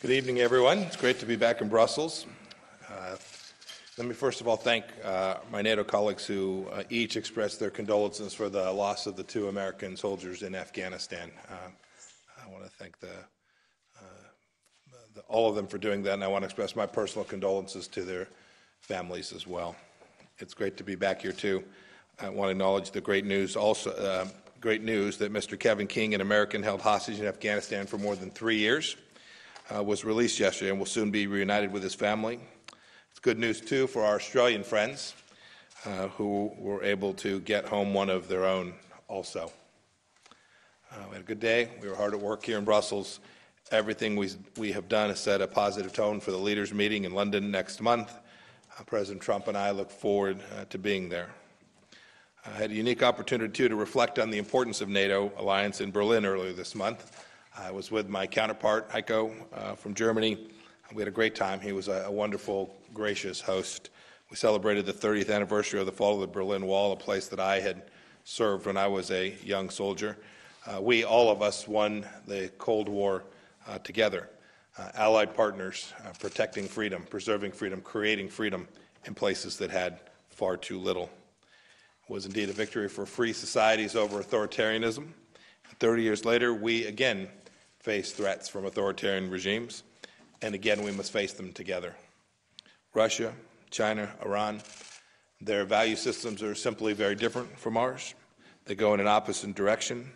Good evening, everyone. It's great to be back in Brussels. Let me first of all thank my NATO colleagues who each expressed their condolences for the loss of the 2 American soldiers in Afghanistan. I want to thank all of them for doing that, and I want to express my personal condolences to their families as well. It's great to be back here too. I want to acknowledge the great news great news that Mr. Kevin King, an American held hostage in Afghanistan for more than 3 years, was released yesterday and will soon be reunited with his family. It's good news, too, for our Australian friends who were able to get home one of their own also. We had a good day. We were hard at work here in Brussels. Everything we have done has set a positive tone for the leaders' meeting in London next month. President Trump and I look forward to being there. I had a unique opportunity, too, to reflect on the importance of NATO alliance in Berlin earlier this month. I was with my counterpart, Heiko, from Germany. We had a great time. He was a wonderful, gracious host. We celebrated the 30th anniversary of the fall of the Berlin Wall, a place that I had served when I was a young soldier. All of us, won the Cold War together. Allied partners, protecting freedom, preserving freedom, creating freedom in places that had far too little. It was indeed a victory for free societies over authoritarianism. 30 years later, we again face threats from authoritarian regimes, and again we must face them together. Russia, China, Iran, their value systems are simply very different from ours. They go in an opposite direction.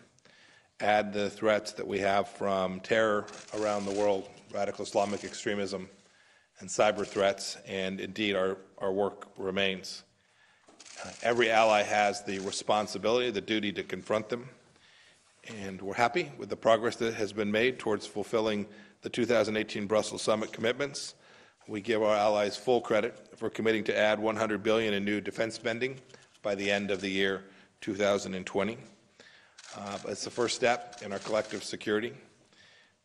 Add the threats that we have from terror around the world, radical Islamic extremism, and cyber threats, and indeed our work remains. Every ally has the responsibility, the duty to confront them, and we're happy with the progress that has been made towards fulfilling the 2018 Brussels Summit commitments. We give our allies full credit for committing to add $100 billion in new defense spending by the end of the year 2020. It's the first step in our collective security.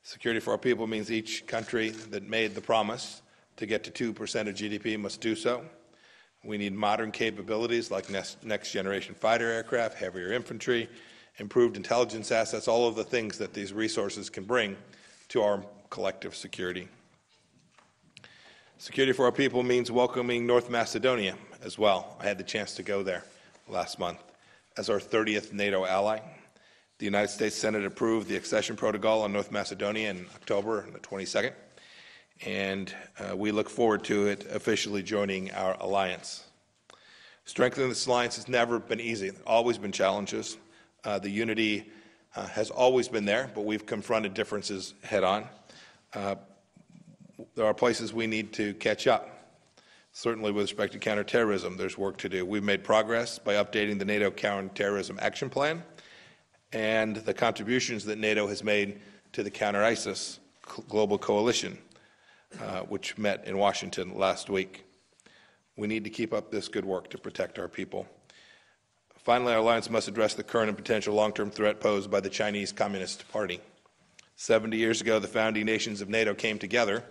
Security for our people means each country that made the promise to get to 2% of GDP must do so. We need modern capabilities like next-generation fighter aircraft, heavier infantry, improved intelligence assets, all of the things that these resources can bring to our collective security. Security for our people means welcoming North Macedonia as well. I had the chance to go there last month as our 30th NATO ally. The United States Senate approved the accession protocol on North Macedonia in October the 22nd, and we look forward to it officially joining our alliance. Strengthening this alliance has never been easy. There have always been challenges. The unity has always been there, but we've confronted differences head-on. There are places we need to catch up. Certainly with respect to counterterrorism, there's work to do. We've made progress by updating the NATO Counterterrorism Action Plan and the contributions that NATO has made to the Counter-ISIS Global Coalition, which met in Washington last week. We need to keep up this good work to protect our people. Finally, our alliance must address the current and potential long-term threat posed by the Chinese Communist Party. 70 years ago, the founding nations of NATO came together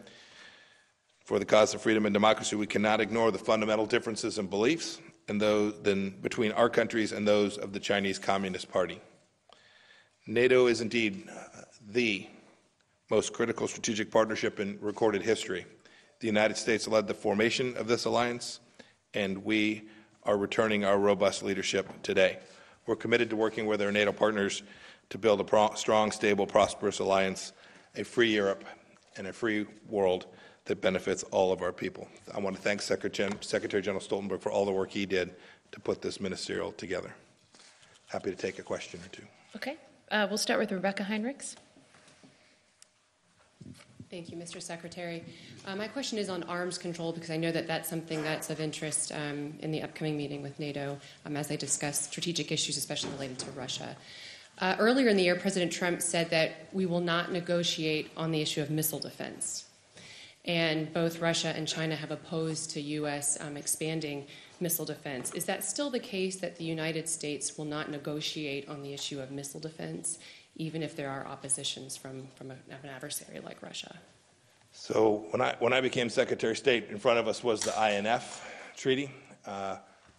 for the cause of freedom and democracy. We cannot ignore the fundamental differences in beliefs between our countries and those of the Chinese Communist Party. NATO is indeed the most critical strategic partnership in recorded history. The United States led the formation of this alliance, and we are returning our robust leadership today. We're committed to working with our NATO partners to build a strong, stable, prosperous alliance, a free Europe, and a free world that benefits all of our people. I want to thank Secretary General Stoltenberg for all the work he did to put this ministerial together. Happy to take a question or two. Okay. We'll start with Rebecca Heinrichs. Thank you, Mr. Secretary. My question is on arms control, because I know that that's something that's of interest in the upcoming meeting with NATO as they discuss strategic issues, especially related to Russia. Earlier in the year, President Trump said that we will not negotiate on the issue of missile defense. And both Russia and China have opposed to U.S. Expanding missile defense. Is that still the case, that the United States will not negotiate on the issue of missile defense, even if there are oppositions from an adversary like Russia? So when I became Secretary of State, in front of us was the INF Treaty.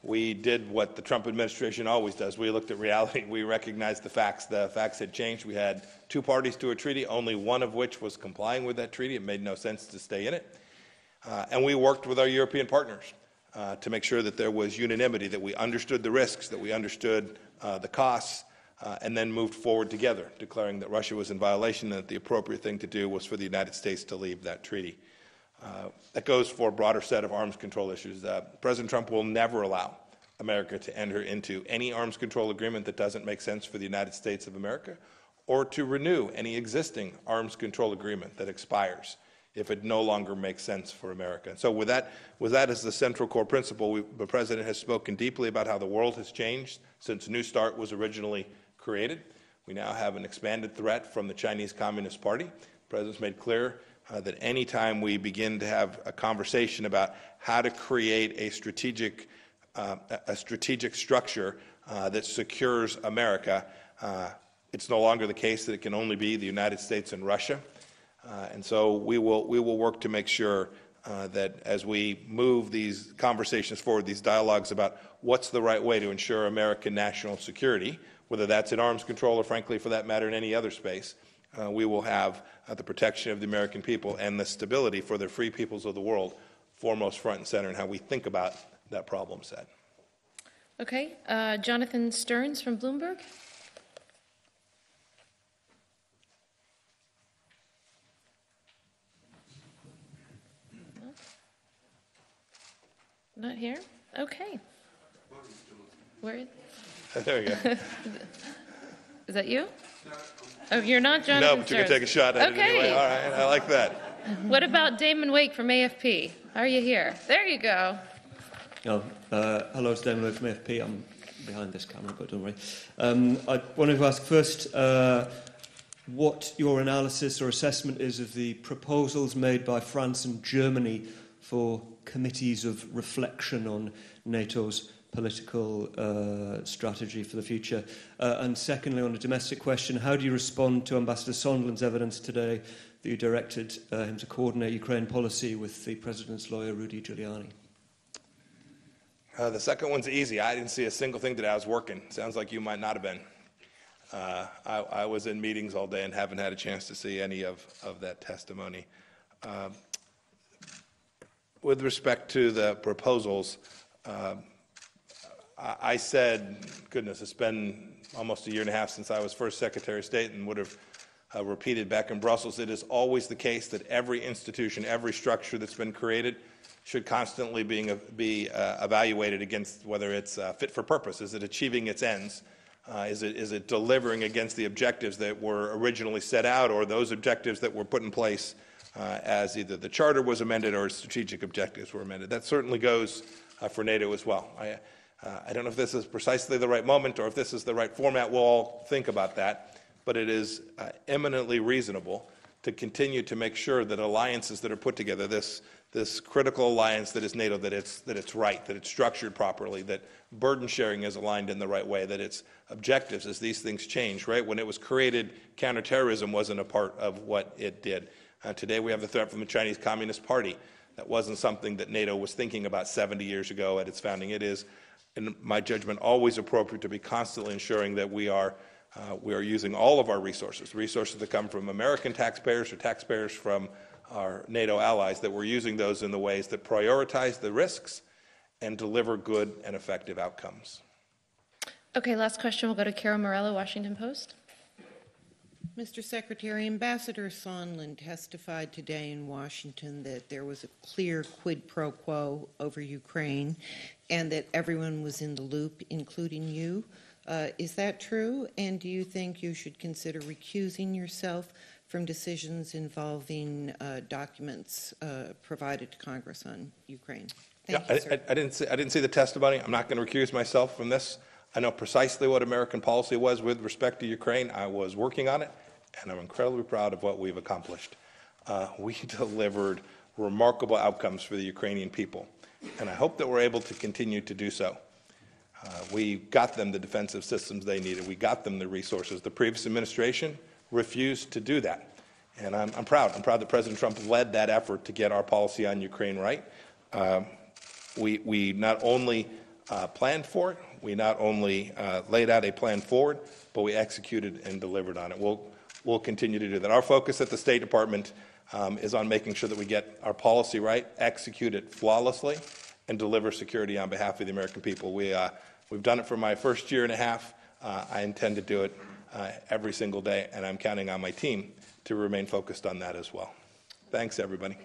we did what the Trump administration always does. We looked at reality. We recognized the facts. The facts had changed. We had two parties to a treaty, only one of which was complying with that treaty. It made no sense to stay in it. And we worked with our European partners to make sure that there was unanimity, that we understood the risks, that we understood the costs, and then moved forward together, declaring that Russia was in violation and that the appropriate thing to do was for the United States to leave that treaty. That goes for a broader set of arms control issues. President Trump will never allow America to enter into any arms control agreement that doesn't make sense for the United States of America, or to renew any existing arms control agreement that expires if it no longer makes sense for America. And so with that as the central core principle, the President has spoken deeply about how the world has changed since New START was originally created. We now have an expanded threat from the Chinese Communist Party. The President's made clear that any time we begin to have a conversation about how to create a strategic structure that secures America, it's no longer the case that it can only be the United States and Russia. And so we will work to make sure that as we move these conversations forward, these dialogues about what's the right way to ensure American national security, whether that's in arms control or, frankly, for that matter, in any other space, we will have the protection of the American people and the stability for the free peoples of the world foremost front and center in how we think about that problem set. Okay. Jonathan Stearns from Bloomberg. Not here? Okay. Where? There you go. Is that you? Oh, you're not Jonathan No, but you can take a shot at it anyway. All right, I like that. What about Damon Wake from AFP? How are you here? There you go. Oh, hello, it's Damon Wake from AFP. I'm behind this camera, but don't worry. I wanted to ask first what your analysis or assessment is of the proposals made by France and Germany for committees of reflection on NATO's political strategy for the future. And secondly, on a domestic question, how do you respond to Ambassador Sondland's evidence today that you directed him to coordinate Ukraine policy with the President's lawyer, Rudy Giuliani? The second one's easy. I didn't see a single thing that I was working. Sounds like you might not have been. I was in meetings all day and haven't had a chance to see any of that testimony. With respect to the proposals, I said, goodness, it's been almost a year and a half since I was first Secretary of State and would have repeated back in Brussels, it is always the case that every institution, every structure that's been created should constantly be evaluated against whether it's fit for purpose. Is it achieving its ends? Is it delivering against the objectives that were originally set out or those objectives that were put in place as either the charter was amended or strategic objectives were amended? That certainly goes for NATO as well. I don't know if this is precisely the right moment or if this is the right format. We'll all think about that. But it is eminently reasonable to continue to make sure that alliances that are put together, this critical alliance that is NATO, that it's right, that it's structured properly, that burden sharing is aligned in the right way, that its objectives as these things change, right? When it was created, counterterrorism wasn't a part of what it did. Today we have the threat from the Chinese Communist Party. That wasn't something that NATO was thinking about 70 years ago at its founding. It is, in my judgment, always appropriate to be constantly ensuring that we are using all of our resources that come from American taxpayers or taxpayers from our NATO allies, that we're using those in the ways that prioritize the risks and deliver good and effective outcomes. Okay, last question. We'll go to Carol Morello, Washington Post. Mr. Secretary, Ambassador Sondland testified today in Washington that there was a clear quid pro quo over Ukraine and that everyone was in the loop, including you. Is that true? And do you think you should consider recusing yourself from decisions involving documents provided to Congress on Ukraine? Thank you, sir. I didn't see the testimony. I'm not going to recuse myself from this. I know precisely what American policy was with respect to Ukraine. I was working on it, and I'm incredibly proud of what we've accomplished. We delivered remarkable outcomes for the Ukrainian people, and I hope that we're able to continue to do so. We got them the defensive systems they needed. We got them the resources. The previous administration refused to do that, and I'm proud. I'm proud that President Trump led that effort to get our policy on Ukraine right. We not only planned for it. We not only laid out a plan forward, but we executed and delivered on it. We'll continue to do that. Our focus at the State Department is on making sure that we get our policy right, execute it flawlessly, and deliver security on behalf of the American people. We've done it for my first year and a half. I intend to do it every single day, and I'm counting on my team to remain focused on that as well. Thanks, everybody.